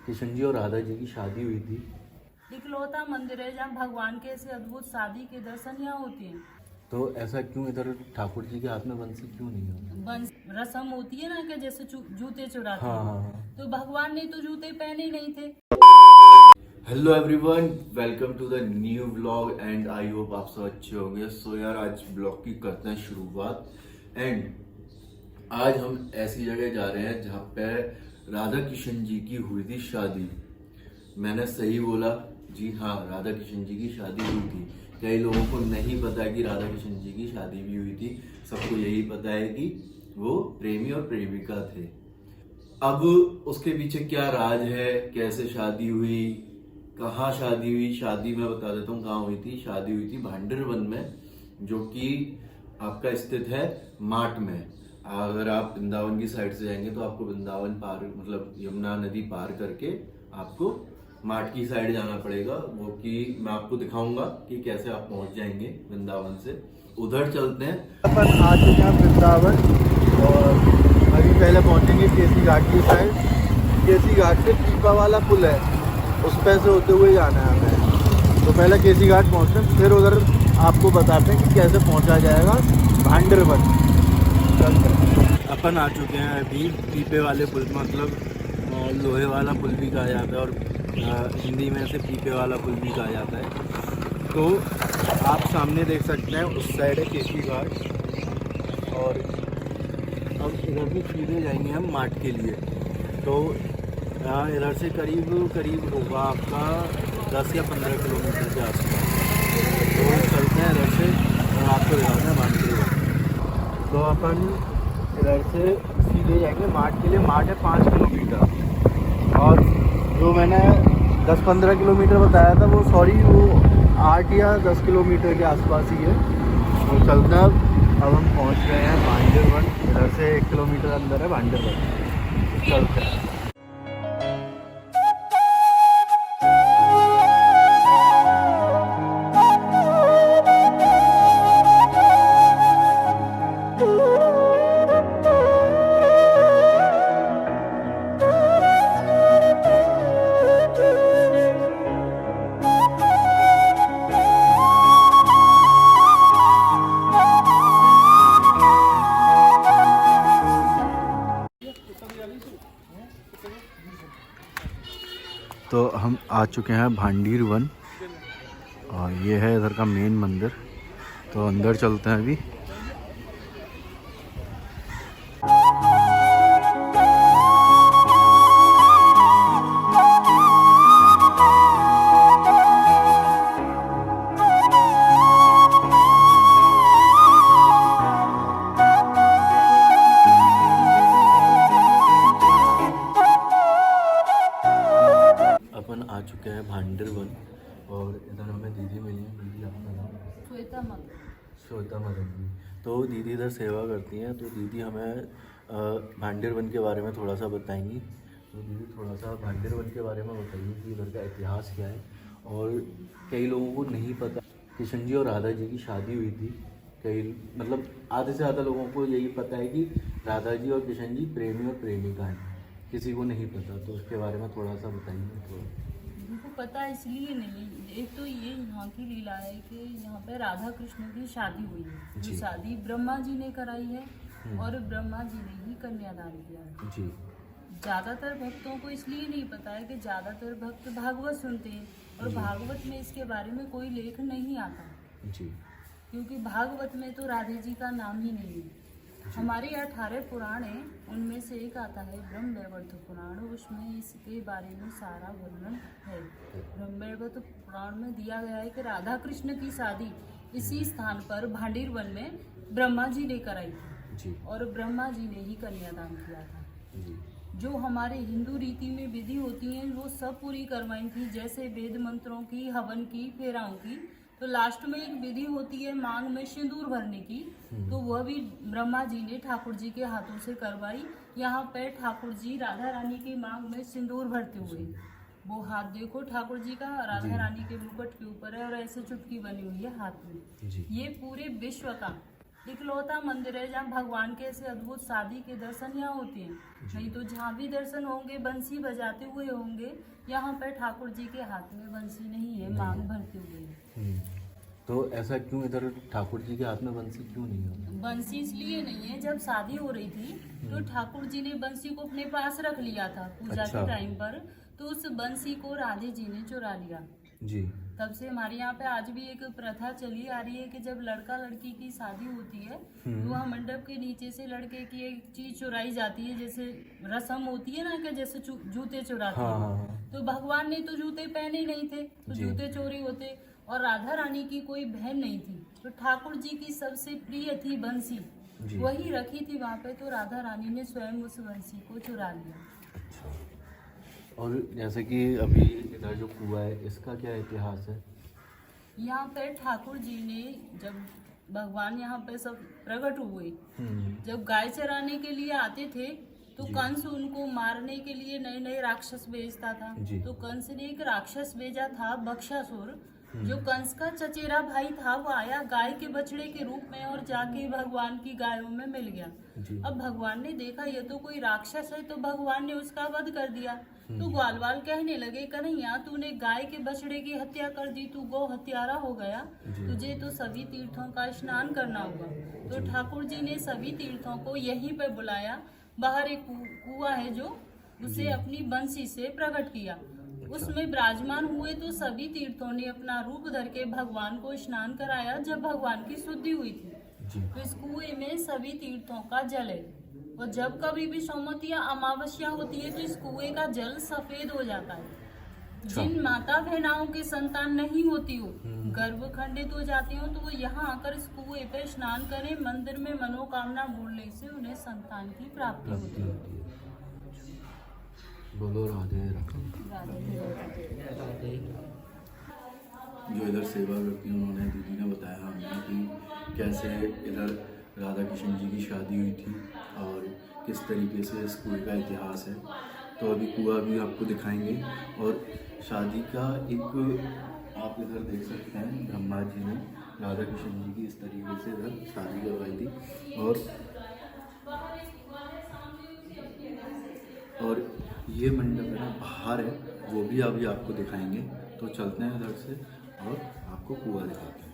कृष्ण जी और राधा जी की शादी हुई थी। इकलौता मंदिर है जहाँ भगवान के ऐसे अद्भुत शादी के दर्शन यहाँ होते हैं। तो ऐसा क्यों इधर ठाकुर जी के हाथ में बंसी क्यों नहीं है? बंस रस्म होती है ना कि जैसे जूते चुराते हाँ हैं, हाँ हाँ। तो भगवान ने तो जूते पहने ही नहीं थे। Hello everyone, welcome to the new vlog and I hope आप सब अच्छे होंगे। सो यार आज ब्लॉग की करते हैं शुरुआत। एंड आज हम ऐसी जगह जा रहे हैं जहाँ पे राधा किशन जी की हुई थी शादी। मैंने सही बोला जी, हाँ, राधा किशन जी की शादी हुई थी। कई लोगों को नहीं पता है कि राधा किशन जी की शादी भी हुई थी। सबको यही पता है कि वो प्रेमी और प्रेमिका थे। अब उसके पीछे क्या राज है, कैसे शादी हुई, कहाँ शादी हुई। शादी मैं बता देता हूँ कहाँ हुई थी। शादी हुई थी भांडर वन में, जो कि आपका स्थित है माट में। अगर आप वृंदावन की साइड से जाएंगे तो आपको वृंदावन पार मतलब यमुना नदी पार करके आपको माट की साइड जाना पड़ेगा। वो कि मैं आपको दिखाऊंगा कि कैसे आप पहुंच जाएंगे वृंदावन से। उधर चलते हैं। अपन आ चुके हैं वृंदावन और अभी पहले पहुंचेंगे केसी घाट की साइड। केसी घाट से पीपा वाला पुल है, उस पर से होते हुए जाना है हमें। तो पहले केसी घाट पहुंचते हैं, फिर उधर आपको बताते हैं कि कैसे पहुंचा जाएगा भांडर वन। अपन आ चुके हैं अभी पीपे वाले पुल, मतलब लोहे वाला पुल भी कहा जाता है और हिंदी में से पीपे वाला पुल भी कहा जाता है। तो आप सामने देख सकते हैं उस साइड है केसी घाट और अब इधर भी सीधे जाएंगे हम माट के लिए। तो इधर से करीब होगा आपका 10 या 15 किलोमीटर के आसपास। तो चलते हैं इधर से और आपको दिखाते हैं माट के लिए। तो अपन इधर से सीधे जाएंगे माट के लिए। माट है 5 किलोमीटर और जो मैंने 10-15 किलोमीटर बताया था वो वो 8 या 10 किलोमीटर के आसपास ही है। तो चलते हैं अब हम पहुंच गए हैं भांडर वन। इधर से 1 किलोमीटर अंदर है भांडर वन। चलते हैं। तो हम आ चुके हैं भांडीर वन और ये है इधर का मेन मंदिर। तो अंदर चलते हैं अभी। अपन आ चुके हैं भांडर वन और इधर हमें दीदी मिली है। दीदी आपका नाम? श्वेता मदन जी। तो दीदी इधर सेवा करती हैं। तो दीदी हमें भांडर वन के बारे में थोड़ा सा बताएंगी। तो दीदी थोड़ा सा भांडर वन के बारे में बताइए कि इधर का इतिहास क्या है। और कई लोगों को नहीं पता कृष्ण जी और राधा जी की शादी हुई थी। कई मतलब आधे से ज़्यादा लोगों को यही पता है कि राधा जी और कृष्ण जी प्रेमी और प्रेमिका हैं। किसी को नहीं पता, तो उसके बारे में थोड़ा सा बताइए। तो उनको पता इसलिए नहीं, एक तो ये यहाँ की लीला है कि यहाँ पे राधा कृष्ण की शादी हुई है। जो शादी ब्रह्मा जी ने कराई है और ब्रह्मा जी ने ही कन्यादान किया है जी। ज्यादातर भक्तों को इसलिए नहीं पता है कि ज्यादातर भक्त भागवत सुनते हैं और भागवत में इसके बारे में कोई लेख नहीं आता जी। क्योंकि भागवत में तो राधे जी का नाम ही नहीं है। हमारे 18 पुराण हैं, उनमें से एक आता है ब्रह्मवैवर्त पुराण। उसमें इसके बारे में सारा वर्णन है। ब्रह्मवैवर्त पुराण में दिया गया है कि राधा कृष्ण की शादी इसी स्थान पर भांडीर वन में ब्रह्मा जी ने कराई थी और ब्रह्मा जी ने ही कन्यादान किया था। जो हमारे हिंदू रीति में विधि होती हैं वो सब पूरी करवाई थी, जैसे वेद मंत्रों की, हवन की, फेराओं की। तो लास्ट में एक विधि होती है मांग में सिंदूर भरने की, तो वह भी ब्रह्मा जी ने ठाकुर जी के हाथों से करवाई। यहाँ पे ठाकुर जी राधा रानी की मांग में सिंदूर भरते हुए, वो हाथ देखो ठाकुर जी का राधा रानी के मुकुट के ऊपर है और ऐसे चुटकी बनी हुई है हाथ में। ये पूरे विश्व का इकलौता मंदिर है जहाँ भगवान के ऐसे अद्भुत शादी के दर्शन यहाँ होते हैं। नहीं तो जहाँ भी दर्शन होंगे बंसी बजाते हुए होंगे, यहाँ पर ठाकुर जी के हाथ में बंसी नहीं है, मांग भरते हुए है। तो ऐसा क्यों इधर ठाकुर जी के हाथ में बंसी क्यों नहीं है? बंसी इसलिए नहीं है, जब शादी हो रही थी तो ठाकुर जी ने बंसी को अपने पास रख लिया था पूजा अच्छा। के टाइम पर, तो उस बंसी को राधे जी ने चुरा लिया। जी। तब से हमारे यहाँ पे आज भी एक प्रथा चली आ रही है कि जब लड़का लड़की की शादी होती है तो वहाँ मंडप के नीचे से लड़के की एक चीज चुराई जाती है, जैसे रस्म होती है ना कि जैसे जूते चुराते हाँ, हैं। हाँ, हाँ। तो भगवान ने तो जूते पहने नहीं थे तो जी। जूते चोरी होते, और राधा रानी की कोई बहन नहीं थी तो ठाकुर जी की सबसे प्रिय थी बंसी, जी। वही रखी थी वहाँ पे, तो राधा रानी ने स्वयं उस बंसी को चुरा लिया। अच्छा। और जैसे कि अभी इधर जो कुआं है इसका क्या इतिहास है? यहाँ पे ठाकुर जी ने जब भगवान यहाँ पे सब प्रकट हुए, जब गाय चराने के लिए आते थे तो जी। कंस उनको मारने के लिए नए नए राक्षस भेजता था। जी। तो कंस ने एक राक्षस भेजा था बक्षासुर, जो कंस का चचेरा भाई था, वो आया गाय के बछड़े के रूप में और जाके भगवान की गायों में मिल गया। जी। अब भगवान ने देखा ये तो कोई राक्षस है, तो भगवान ने उसका वध कर दिया। तो ग्वालवाल कहने लगे, कन्हैया तूने गाय के बछड़े की हत्या कर दी, तू गौ हत्यारा हो गया, जी। तुझे तो सभी तीर्थों का स्नान करना होगा। तो ठाकुर जी ने सभी तीर्थों को यहीं पे बुलाया, बाहर एक कुआं है जो उसे जी। अपनी बंसी से प्रकट किया, उसमें विराजमान हुए। तो सभी तीर्थों ने अपना रूप धर के भगवान को स्नान कराया जब भगवान की शुद्धि हुई थी। जी। तो इस कुएं में सभी तीर्थों का जल है, और जब कभी भी सोमवती या अमावस्या होती है तो इस कुएं का जल सफेद हो जाता है। जिन माता बहनाओं के संतान नहीं होती हो, गर्भ खंडित हो जाती हो, तो वो यहाँ आकर इस कुएं पे स्नान करें, मंदिर में मनोकामना बोलने से उन्हें संतान की प्राप्ति होती है। बोलो राधे राधे। जो इधर सेवा करती है उन्होंने, दीदी ने बताया हमें कि कैसे इधर राधा कृष्ण जी की शादी हुई थी और किस तरीके से इस कुएं का इतिहास है। तो अभी कुआं भी आपको दिखाएंगे, और शादी का एक आप इधर देख सकते हैं, ब्रह्मा जी ने राधा कृष्ण जी की इस तरीके से इधर शादी करवाई थी। और ये मंडप है ना बाहर है, वो भी अभी आपको दिखाएंगे। तो चलते हैं इधर से और आपको कुआं दिखाते हैं।